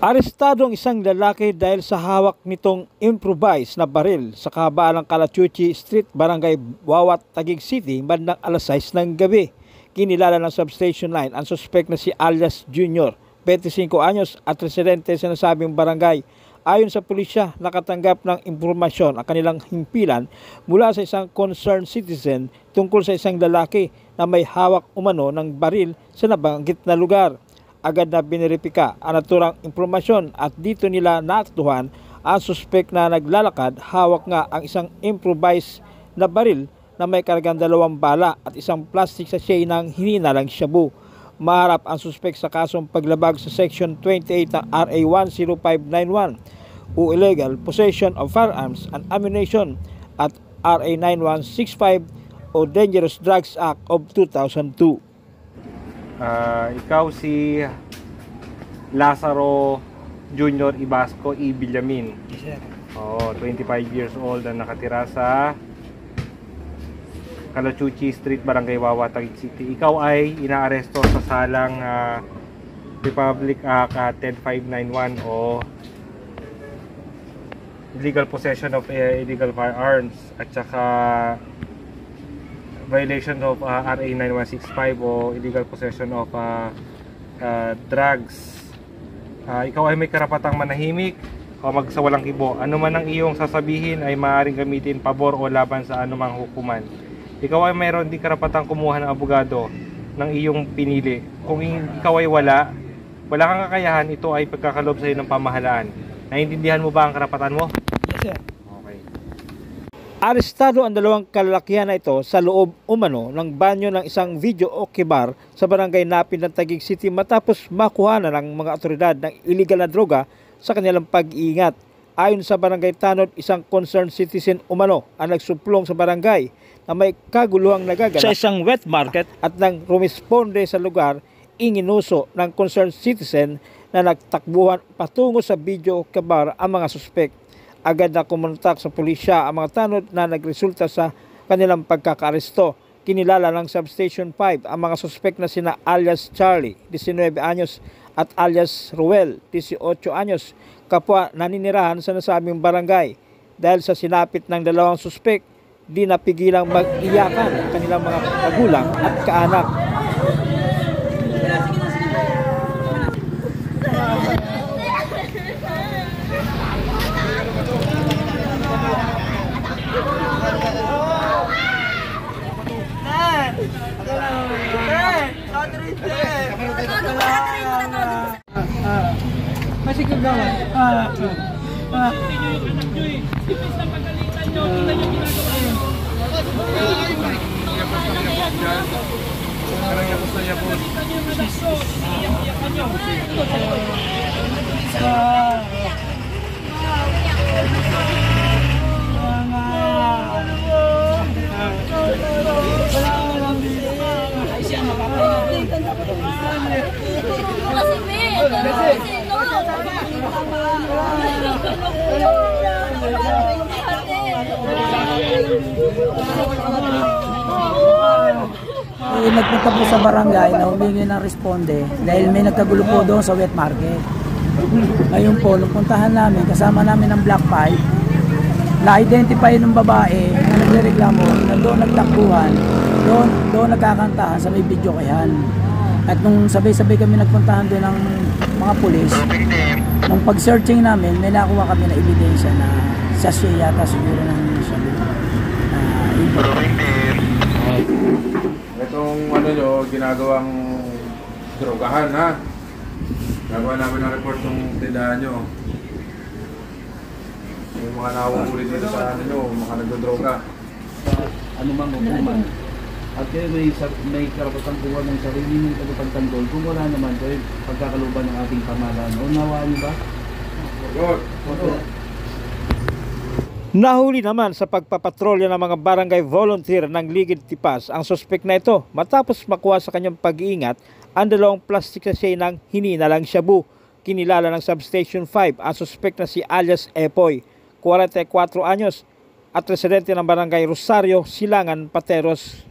Arestado ang isang lalaki dahil sa hawak nitong improvised na baril sa kahabaan ng Calachuchi Street, Barangay Wawat, Taguig City, bandang alas 6 ng gabi. Kinilala ng Substation 9 ang suspect na si alias Junior, 25 anyos at residente sa nasabing barangay. Ayon sa pulisya, nakatanggap ng impormasyon ang kanilang himpilan mula sa isang concerned citizen tungkol sa isang lalaki na may hawak umano ng baril sa nabanggit na lugar. Agad na bineripika ang naturang impormasyon at dito nila naaktuhan ang suspect na naglalakad. Hawak nga ang isang improvised na baril na may kargang 2 bala at isang plastic sachet ng hininalang shabu. Maharap ang suspect sa kasong paglabag sa Section 28 ng RA 10591 o Illegal Possession of Firearms and Ammunition at RA 9165 o Dangerous Drugs Act of 2002. Ikaw si Lazaro Junior Ibasco E. Villamin. Yes, sir. 25 years old na nakatira sa Calachuchi Street, Barangay Wawa, Taguig City. Ikaw ay inaaresto sa salang Republic Act 10591 o Illegal Possession of Illegal Firearms at saka violation of RA 9165 o illegal possession of drugs. Ikaw ay may karapatang manahimik o magsawalang kibo. Ano man ang iyong sasabihin ay maaaring gamitin pabor o laban sa anumang hukuman. Ikaw ay mayroon din karapatang kumuha ng abogado ng iyong pinili. Kung ikaw ay wala kang kakayahan, ito ay pagkakalob sa iyo ng pamahalaan. Naiintindihan mo ba ang karapatan mo? Yes, sir. Okay. Arestado ang dalawang kalalakihan na ito sa loob umano ng banyo ng isang video okay bar sa barangay Napin ng Taguig City matapos makuha na ng mga otoridad ng illegal na droga sa kanilang pag-iingat. Ayon sa barangay Tanod, isang concerned citizen umano ang nagsuplong sa barangay na may kaguluhang nagaganap sa isang wet market at nang rumisponde sa lugar, inginuso ng concerned citizen na nagtakbuhan patungo sa video okay bar ang mga suspect. Agad na kumontak sa pulisya ang mga tanod na nagresulta sa kanilang pagkakaaresto. Kinilala ng Substation 5 ang mga suspek na sina alias Charlie, 19 anyos at alias Ruel, 18 anyos, kapwa naninirahan sa nasabing barangay. Dahil sa sinapit ng dalawang suspek, di napigilang mag-iyakan ang kanilang mga magulang at kaanak. Masigil naman. Ipis na pagalitan nyo, kita nyo ginagawa nyo. Pagalitan nyo yung anak ko, iiyak-iyakan nyo. Nagpunta po sa barangay na humingi ng responde dahil may nagkagulo po doon sa wet market. Ngayon po, puntahan namin, kasama namin ng Black 5, na-identify ng babae na nagrereklamo na doon nagtakbuhan, doon nagkakantahan sa may video kayan. At nung sabay-sabay kami nagpuntahan doon ng mga pulis, nung pag-searching namin, may nakuha kami na ebidensya na siya yata siguro ng itong ano nyo, ginagawang drogahan ha. Gagawa namin ng report ng tindahan nyo. Yung mga nahuhuli dito sa ano nyo, mga nagdodroga. Ano mang hukuman. At kayo may karapatang kuha ng sarili ng tagapagtanggol. Kung wala naman, kayo pagkakaluban ng ating pamahalaan. Unawaan niyo ba? Good. Nahuli naman sa pagpapatrolya ng mga barangay volunteer ng Ligid Tipas ang suspek na ito matapos makuha sa kanyang pag-iingat ang 2 plastic sachet ng hininalang shabu. Kinilala ng Substation 5 ang suspek na si alias Epoy, 44 anyos at residente ng barangay Rosario, Silangan, Pateros,